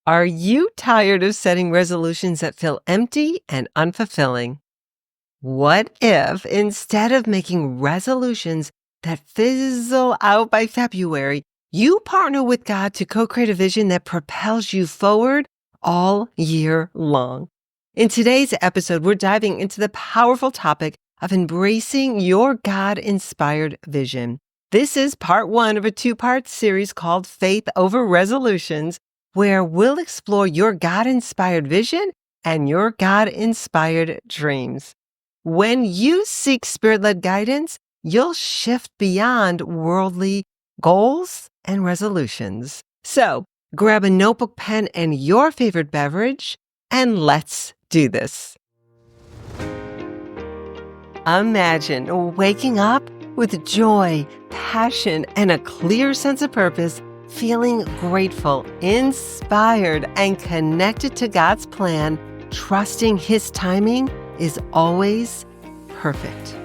Are you tired of setting resolutions that feel empty and unfulfilling? What if instead of making resolutions that fizzle out by February, you partner with God to co-create a vision that propels you forward all year long? In today's episode, we're diving into the powerful topic of embracing your God-inspired vision. This is part one of a two-part series called Faith Over Resolutions, where we'll explore your God-inspired vision and your God-inspired dreams. When you seek spirit-led guidance, you'll shift beyond worldly goals and resolutions. So grab a notebook, pen, and your favorite beverage, and let's do this. Imagine waking up with joy, passion, and a clear sense of purpose, feeling grateful, inspired, and connected to God's plan, trusting His timing is always perfect.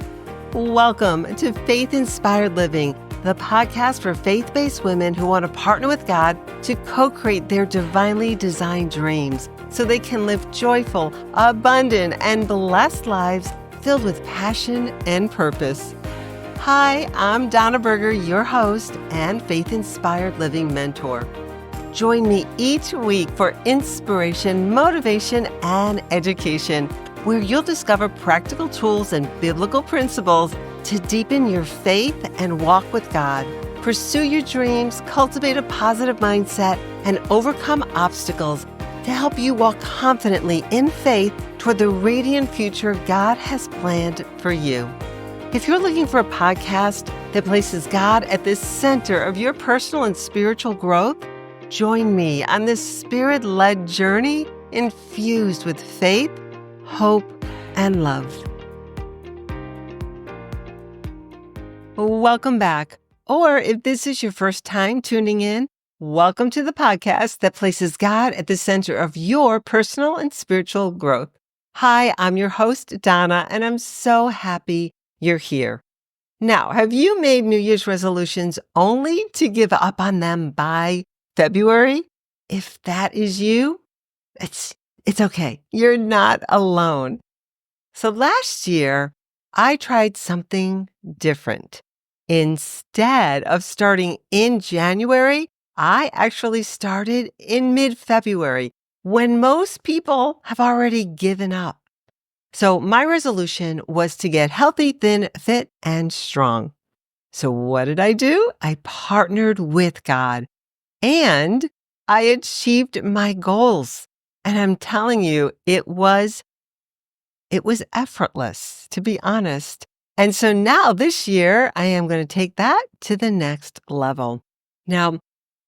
Welcome to Faith Inspired Living, the podcast for faith-based women who want to partner with God to co-create their divinely designed dreams so they can live joyful, abundant, and blessed lives filled with passion and purpose. Hi, I'm Donna Burgher, your host and Faith Inspired Living mentor. Join me each week for inspiration, motivation, and education, where you'll discover practical tools and biblical principles to deepen your faith and walk with God, pursue your dreams, cultivate a positive mindset, and overcome obstacles to help you walk confidently in faith toward the radiant future God has planned for you. If you're looking for a podcast that places God at the center of your personal and spiritual growth, join me on this spirit-led journey infused with faith, hope, and love. Welcome back. Or if this is your first time tuning in, welcome to the podcast that places God at the center of your personal and spiritual growth. Hi, I'm your host, Donna, and I'm so happy you're here. Now, have you made New Year's resolutions only to give up on them by February? If that is you, it's okay. You're not alone. So last year, I tried something different. Instead of starting in January, I actually started in mid-February, when most people have already given up. So my resolution was to get healthy, thin, fit, and strong. So what did I do? I partnered with God and I achieved my goals. And I'm telling you, it was effortless, to be honest. And so now this year, I am going to take that to the next level. Now,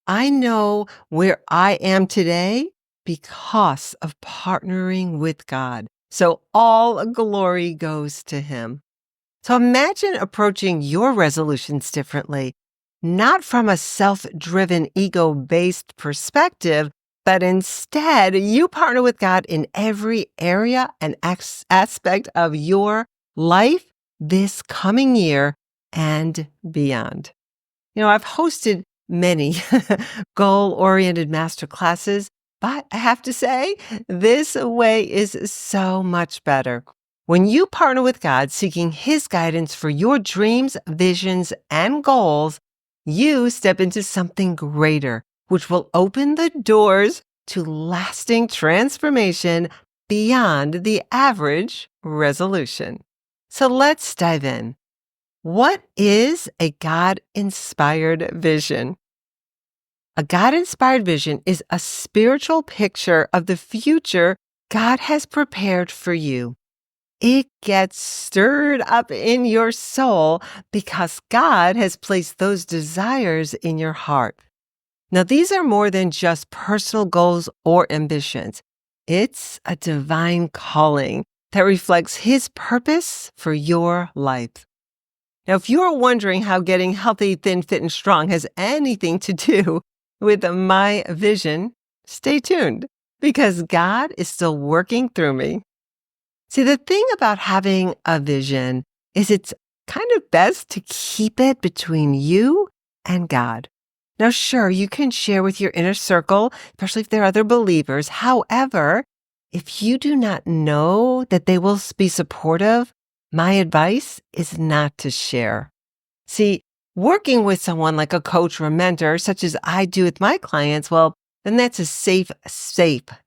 I know where I am today because of partnering with God. So all glory goes to Him. So imagine approaching your resolutions differently, not from a self-driven, ego-based perspective, but instead you partner with God in every area and aspect of your life this coming year and beyond. I've hosted many goal-oriented masterclasses, but I have to say, this way is so much better. When you partner with God, seeking His guidance for your dreams, visions, and goals, you step into something greater, which will open the doors to lasting transformation beyond the average resolution. So let's dive in. What is a God-inspired vision? A God-inspired vision is a spiritual picture of the future God has prepared for you. It gets stirred up in your soul because God has placed those desires in your heart. Now, these are more than just personal goals or ambitions. It's a divine calling that reflects His purpose for your life. Now, if you're wondering how getting healthy, thin, fit, and strong has anything to do with my vision, stay tuned because God is still working through me. See, the thing about having a vision is it's kind of best to keep it between you and God. Now, sure, you can share with your inner circle, especially if there are other believers. However, if you do not know that they will be supportive, my advice is not to share. See, working with someone like a coach or a mentor, such as I do with my clients, well, then that's a safe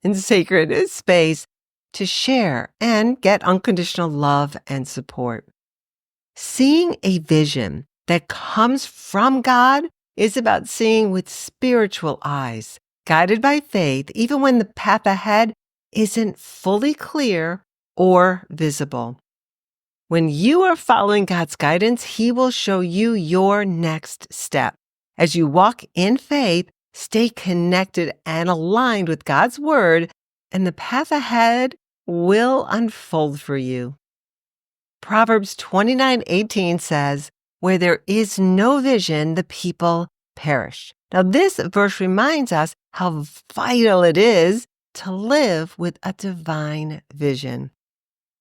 and sacred space to share and get unconditional love and support. Seeing a vision that comes from God is about seeing with spiritual eyes, guided by faith, even when the path ahead isn't fully clear or visible. When you are following God's guidance, He will show you your next step. As you walk in faith, stay connected and aligned with God's Word, and the path ahead will unfold for you. Proverbs 29:18 says, "Where there is no vision, the people perish." Now, this verse reminds us how vital it is to live with a divine vision.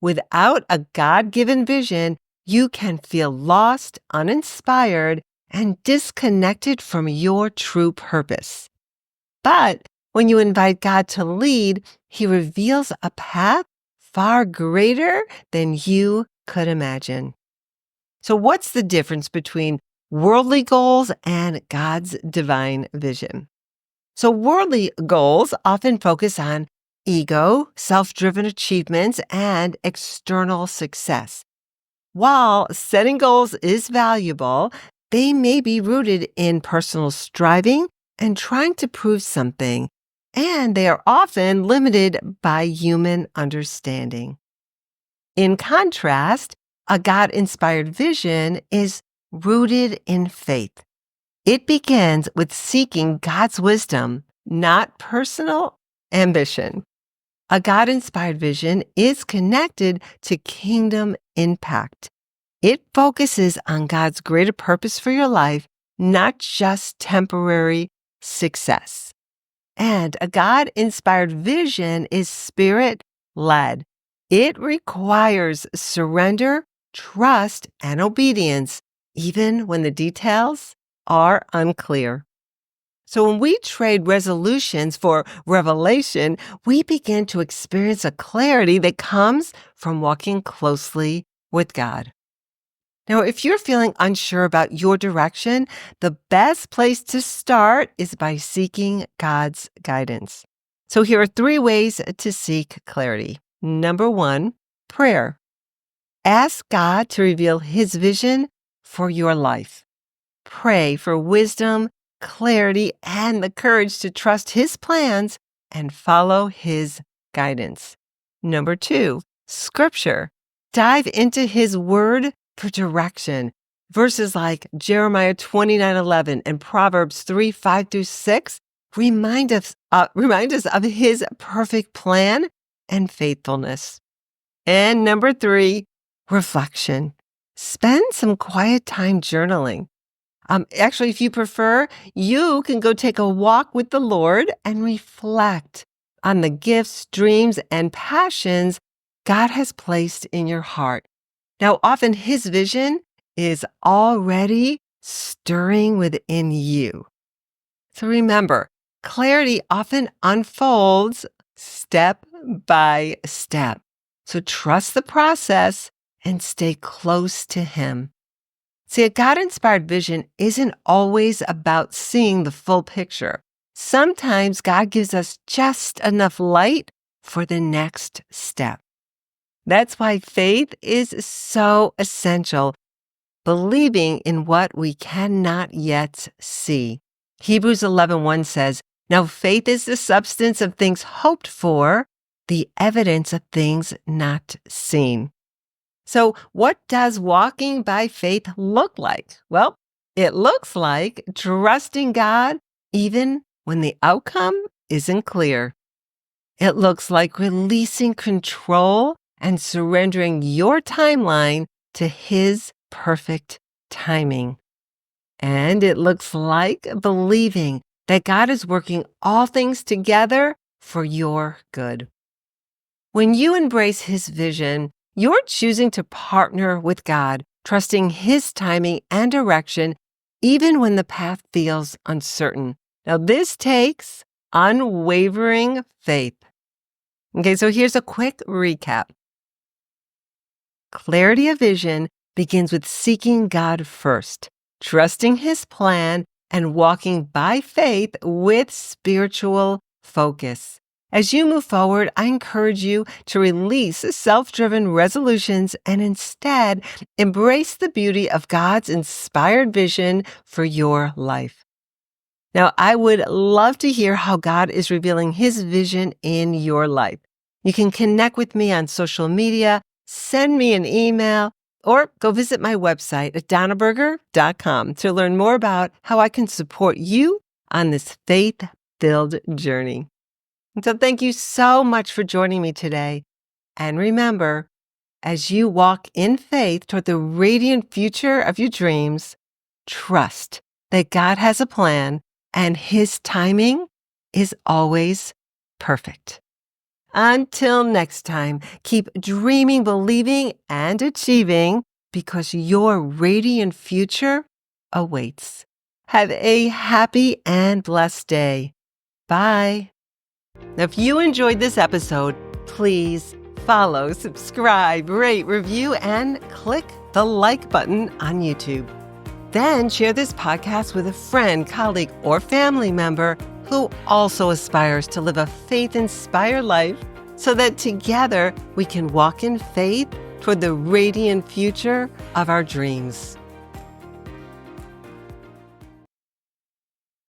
Without a God-given vision, you can feel lost, uninspired, and disconnected from your true purpose. But when you invite God to lead, He reveals a path far greater than you could imagine. So, what's the difference between worldly goals and God's divine vision? So, worldly goals often focus on ego, self-driven achievements, and external success. While setting goals is valuable, they may be rooted in personal striving and trying to prove something, and they are often limited by human understanding. In contrast, a God-inspired vision is rooted in faith. It begins with seeking God's wisdom, not personal ambition. A God-inspired vision is connected to kingdom impact. It focuses on God's greater purpose for your life, not just temporary success. And a God-inspired vision is spirit-led. It requires surrender, trust, and obedience, even when the details are unclear. So when we trade resolutions for revelation, we begin to experience a clarity that comes from walking closely with God. Now, if you're feeling unsure about your direction, the best place to start is by seeking God's guidance. So here are 3 ways to seek clarity. Number 1, prayer. Ask God to reveal His vision for your life. Pray for wisdom, clarity, and the courage to trust His plans and follow His guidance. Number 2, Scripture. Dive into His Word for direction. Verses like Jeremiah 29:11 and Proverbs 3:5-6 remind us of His perfect plan and faithfulness. And number 3, reflection. Spend some quiet time journaling. Actually, if you prefer, you can go take a walk with the Lord and reflect on the gifts, dreams, and passions God has placed in your heart. Now, often His vision is already stirring within you. So remember, clarity often unfolds step by step. So trust the process and stay close to Him. See, a God-inspired vision isn't always about seeing the full picture. Sometimes God gives us just enough light for the next step. That's why faith is so essential, believing in what we cannot yet see. Hebrews 11:1 says, "Now faith is the substance of things hoped for, the evidence of things not seen." So, what does walking by faith look like? Well, it looks like trusting God even when the outcome isn't clear. It looks like releasing control and surrendering your timeline to His perfect timing. And it looks like believing that God is working all things together for your good. When you embrace His vision, you're choosing to partner with God, trusting His timing and direction, even when the path feels uncertain. Now, this takes unwavering faith. Okay, so here's a quick recap. Clarity of vision begins with seeking God first, trusting His plan, and walking by faith with spiritual focus. As you move forward, I encourage you to release self-driven resolutions and instead embrace the beauty of God's inspired vision for your life. Now, I would love to hear how God is revealing His vision in your life. You can connect with me on social media, send me an email, or go visit my website at donnaburgher.com to learn more about how I can support you on this faith-filled journey. And so thank you so much for joining me today. And remember, as you walk in faith toward the radiant future of your dreams, trust that God has a plan and His timing is always perfect. Until next time, keep dreaming, believing, and achieving because your radiant future awaits. Have a happy and blessed day. Bye. Now, if you enjoyed this episode, please follow, subscribe, rate, review, and click the like button on YouTube. Then share this podcast with a friend, colleague, or family member who also aspires to live a faith-inspired life so that together we can walk in faith toward the radiant future of our dreams.